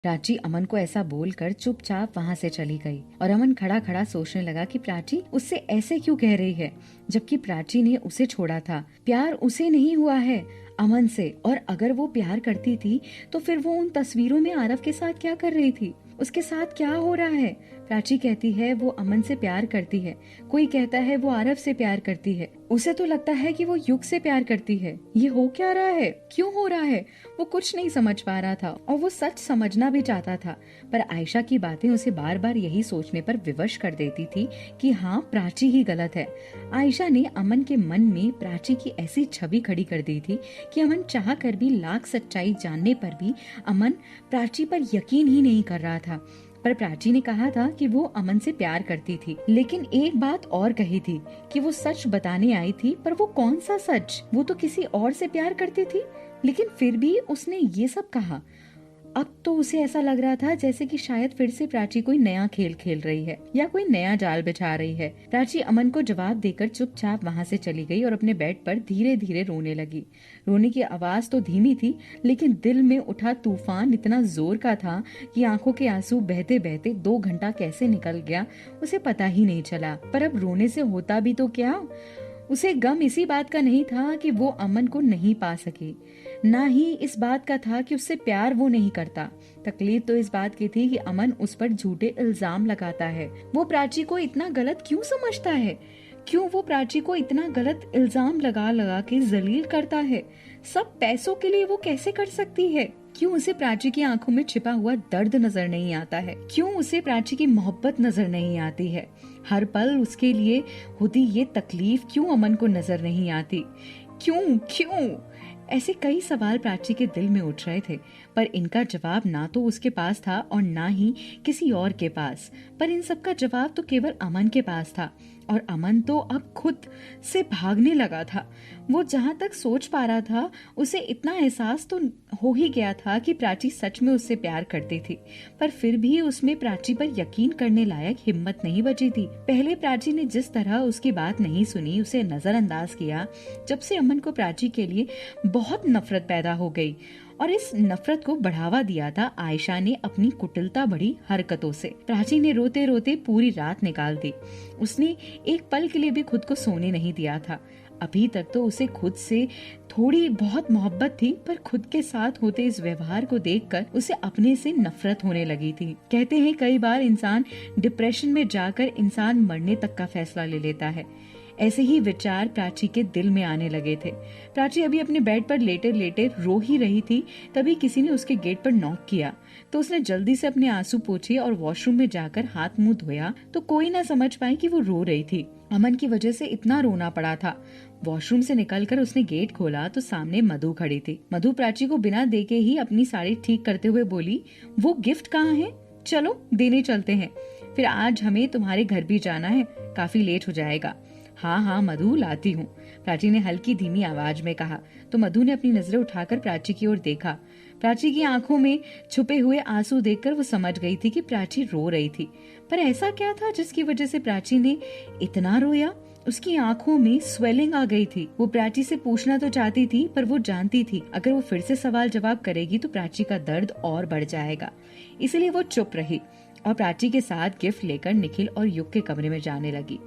प्राची अमन को ऐसा बोलकर चुपचाप वहाँ से चली गई और अमन खड़ा खड़ा सोचने लगा कि प्राची उससे ऐसे क्यों कह रही है, जबकि प्राची ने उसे छोड़ा था। प्यार उसे नहीं हुआ है, अमन से। और अगर वो प्यार करती थी तो फिर वो उन तस्वीरों में आरव के साथ क्या कर रही थी, उसके साथ क्या हो रहा है। प्राची कहती है वो अमन से प्यार करती है, कोई कहता है वो आरव से प्यार करती है, उसे तो लगता है कि वो युग से प्यार करती है। ये हो क्या रहा है, क्यों हो रहा है, वो कुछ नहीं समझ पा रहा था और वो सच समझना भी चाहता था। पर आयशा की बातें उसे बार बार यही सोचने पर विवश कर देती थी कि हाँ, प्राची ही गलत है। आयशा ने अमन के मन में प्राची की ऐसी छवि खड़ी कर दी थी कि अमन चाह कर भी लाख सच्चाई जानने पर भी अमन प्राची पर यकीन ही नहीं कर रहा था। पर प्राची ने कहा था कि वो अमन से प्यार करती थी, लेकिन एक बात और कही थी कि वो सच बताने आई थी। पर वो कौन सा सच, वो तो किसी और से प्यार करती थी, लेकिन फिर भी उसने ये सब कहा। अब तो उसे ऐसा लग रहा था जैसे कि शायद फिर से प्राची कोई नया खेल खेल रही है या कोई नया जाल बिछा रही है। प्राची अमन को जवाब देकर चुपचाप वहाँ से चली गई और अपने बेड पर धीरे धीरे रोने लगी। रोने की आवाज तो धीमी थी, लेकिन दिल में उठा तूफान इतना जोर का था कि आंखों के आंसू बहते बहते 2 घंटा कैसे निकल गया उसे पता ही नहीं चला। पर अब रोने से होता भी तो क्या। उसे गम इसी बात का नहीं था कि वो अमन को नहीं पा सकी, ना ही इस बात का था कि उससे प्यार वो नहीं करता। तकलीफ तो इस बात की थी कि अमन उस पर झूठे इल्जाम लगाता है। वो प्राची को इतना गलत क्यों समझता है, क्यों वो प्राची को इतना गलत इल्जाम लगा लगा के जलील करता है। सब पैसों के लिए वो कैसे कर सकती है। क्यों उसे प्राची की आंखों में छिपा हुआ दर्द नजर नहीं आता है, क्यों उसे प्राची की मोहब्बत नजर नहीं आती है। हर पल उसके लिए होती ये तकलीफ क्यों अमन को नजर नहीं आती, क्यों क्यों। ऐसे कई सवाल प्राची के दिल में उठ रहे थे, पर इनका जवाब ना तो उसके पास था और ना ही किसी और के पास। पर इन सब का जवाब तो केवल अमन के पास था, और अमन तो अब खुद से भागने लगा था। वो जहां तक सोच पा रहा था उसे इतना एहसास तो हो ही गया था कि प्राची सच में उससे प्यार करती थी, पर फिर भी उसमें प्राची पर यकीन करने लायक हिम्मत नहीं बची थी। पहले प्राची ने जिस तरह उसकी बात नहीं सुनी, उसे नजरअंदाज किया, जब से अमन को प्राची के लिए बहुत नफरत पैदा हो गई। और इस नफरत को बढ़ावा दिया था आयशा ने अपनी कुटिलता भरी हरकतों से। प्राची ने रोते रोते पूरी रात निकाल दी। उसने एक पल के लिए भी खुद को सोने नहीं दिया था। अभी तक तो उसे खुद से थोड़ी बहुत मोहब्बत थी, पर खुद के साथ होते इस व्यवहार को देखकर उसे अपने से नफरत होने लगी थी। कहते हैं कई बार इंसान डिप्रेशन में जाकर इंसान मरने तक का फैसला ले लेता है। ऐसे ही विचार प्राची के दिल में आने लगे थे। प्राची अभी अपने बेड पर लेटे लेटे रो ही रही थी, तभी किसी ने उसके गेट पर नॉक किया। तो उसने जल्दी से अपने आंसू पोंछे और वॉशरूम में जाकर हाथ मुंह धोया, तो कोई ना समझ पाई कि वो रो रही थी। अमन की वजह से इतना रोना पड़ा था। वॉशरूम से निकलकर उसने गेट खोला तो सामने मधु खड़ी थी। मधु प्राची को बिना देखे ही अपनी साड़ी ठीक करते हुए बोली, वो गिफ्ट कहाँ है, चलो देने चलते हैं। फिर आज हमें तुम्हारे घर भी जाना है, काफी लेट हो जाएगा। हाँ हाँ मधु, लाती हूँ, प्राची ने हल्की धीमी आवाज में कहा। तो मधु ने अपनी नजरें उठाकर प्राची की ओर देखा। प्राची की आंखों में छुपे हुए आंसू देखकर वो समझ गई थी कि प्राची रो रही थी। पर ऐसा क्या था जिसकी वजह से प्राची ने इतना रोया। उसकी आंखों में स्वेलिंग आ गई थी। वो प्राची से पूछना तो चाहती थी, पर वो जानती थी अगर वो फिर से सवाल जवाब करेगी तो प्राची का दर्द और बढ़ जाएगा। इसलिए वो चुप रही और प्राची के साथ गिफ्ट लेकर निखिल और युग के कमरे में जाने लगी।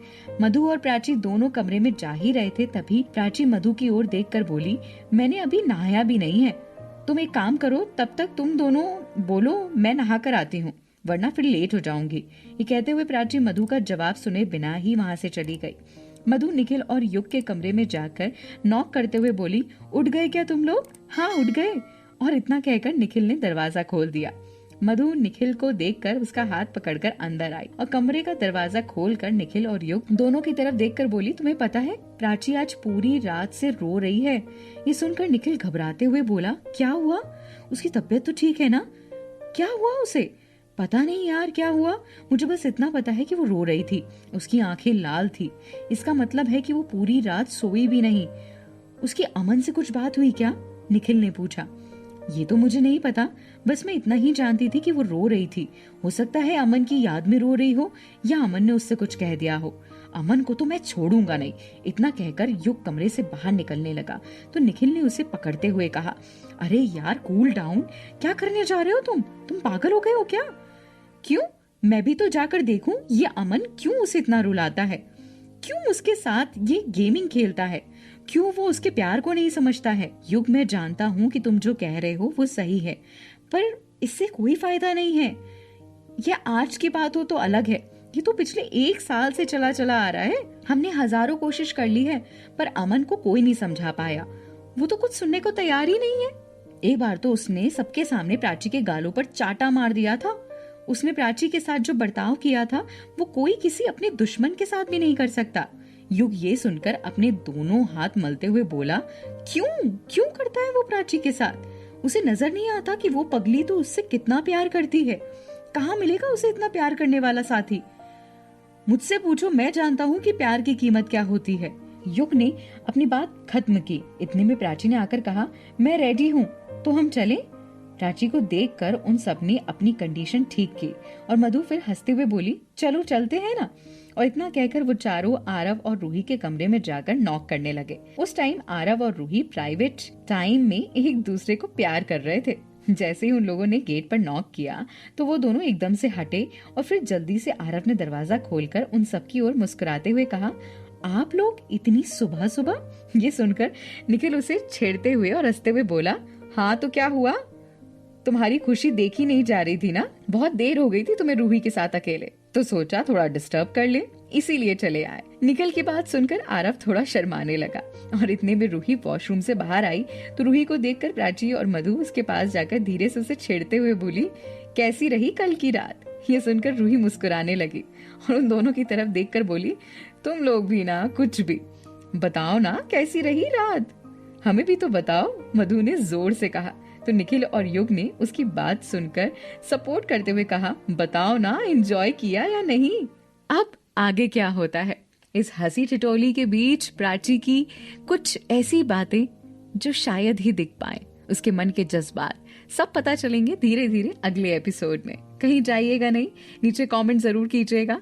मधु और प्राची दोनों कमरे में जा ही रहे थे, तभी प्राची मधु की ओर देखकर बोली, मैंने अभी नहाया भी नहीं है, तुम एक काम करो, तब तक तुम दोनों बोलो, मैं नहा कर आती हूँ, वरना फिर लेट हो जाऊंगी। ये कहते हुए प्राची मधु का जवाब सुने बिना ही वहाँ से चली गई। मधु निखिल और युग के कमरे में जाकर नॉक करते हुए बोली, उठ गए क्या तुम लोग? हाँ उठ गए। और इतना कहकर निखिल ने दरवाजा खोल दिया। मधु निखिल को देखकर उसका हाथ पकड़कर अंदर आई और कमरे का दरवाजा खोलकर निखिल और युग दोनों की तरफ देखकर बोली, तुम्हें पता है प्राची आज पूरी रात से रो रही है। ये सुनकर निखिल घबराते हुए बोला, क्या हुआ? उसकी तबीयत तो ठीक है ना? क्या हुआ उसे? पता नहीं यार क्या हुआ, मुझे बस इतना पता है कि वो रो रही थी, उसकी आंखें लाल थी। इसका मतलब है कि वो पूरी रात सोई भी नहीं। उसकी अमन से कुछ बात हुई क्या? निखिल ने पूछा। ये तो मुझे नहीं पता, बस मैं इतना ही जानती थी कि वो रो रही थी। हो सकता है अमन की याद में रो रही हो या अमन ने उससे कुछ कह दिया हो। अमन को तो मैं छोड़ूंगा नहीं। इतना कहकर युग कमरे से बाहर निकलने लगा तो निखिल ने उसे पकड़ते हुए कहा, अरे यार कूल डाउन, क्या करने जा रहे हो तुम पागल हो गए हो क्या? क्यों, मैं भी तो जाकर देखूं ये अमन क्यों उसे इतना रुलाता है, क्यों उसके साथ ये गेमिंग खेलता है, क्यों वो उसके प्यार को नहीं समझता है। युग, मैं जानता हूँ कि तुम जो कह रहे हो वो सही है, पर इससे कोई फायदा नहीं है। ये आज की बात हो तो अलग है, ये तो पिछले 1 साल से चला चला आ रहा है। हमने हजारों कोशिश कर ली है पर अमन को कोई नहीं समझा पाया। वो तो कुछ सुनने को तैयार ही नहीं है। एक बार तो उसने सबके सामने प्राची के गालों पर चाटा मार दिया था। उसने प्राची के साथ जो बर्ताव किया था वो कोई किसी अपने दुश्मन के साथ भी नहीं कर सकता। युग ये सुनकर अपने दोनों हाथ मलते हुए बोला, क्यों क्यों करता है वो प्राची के साथ? उसे नजर नहीं आता कि वो पगली तो उससे कितना प्यार करती है। कहाँ मिलेगा उसे इतना प्यार करने वाला साथी? मुझसे पूछो, मैं जानता हूँ कि प्यार की कीमत क्या होती है। युग ने अपनी बात खत्म की। इतने में प्राची ने आकर कहा, मैं रेडी हूँ, तो हम चलें? प्राची को देखकर उन सब ने अपनी कंडीशन ठीक की और मधु फिर हंसते हुए बोली, चलो चलते हैं ना। और इतना कहकर वो चारों आरव और रूही के कमरे में जाकर नॉक करने लगे। उस टाइम आरव और रूही प्राइवेट टाइम में एक दूसरे को प्यार कर रहे थे। जैसे ही उन लोगों ने गेट पर नॉक किया तो वो दोनों एकदम से हटे और फिर जल्दी से आरव ने दरवाजा खोलकर उन सबकी ओर मुस्कुराते हुए कहा, आप लोग इतनी सुबह सुबह? ये सुनकर निखिल उसे छेड़ते हुए और हंसते हुए बोला, हाँ तो क्या हुआ, तुम्हारी खुशी देखी नहीं जा रही थी ना? बहुत देर हो गई थी तुम्हें रूही के साथ अकेले, तो सोचा थोड़ा डिस्टर्ब कर ले, इसीलिए चले आए। निखिल की बात सुनकर आरव थोड़ा शर्माने लगा और इतने में रूही वॉशरूम से बाहर आई तो रूही को देखकर प्राची और मधु उसके पास जाकर धीरे से उसे छेड़ते हुए बोली, कैसी रही कल की रात? ये सुनकर रूही मुस्कुराने लगी और उन दोनों की तरफ देखकर बोली, तुम लोग भी ना कुछ भी, बताओ ना कैसी रही रात, हमें भी तो बताओ, मधु ने जोर से कहा। तो निखिल और युग ने उसकी बात सुनकर सपोर्ट करते हुए कहा, बताओ ना एंजॉय किया या नहीं? अब आगे क्या होता है? इस हंसी ठिठोली के बीच प्राची की कुछ ऐसी बातें जो शायद ही दिख पाए, उसके मन के जज्बात सब पता चलेंगे धीरे धीरे अगले एपिसोड में। कहीं जाइएगा नहीं, नीचे कमेंट जरूर कीजिएगा।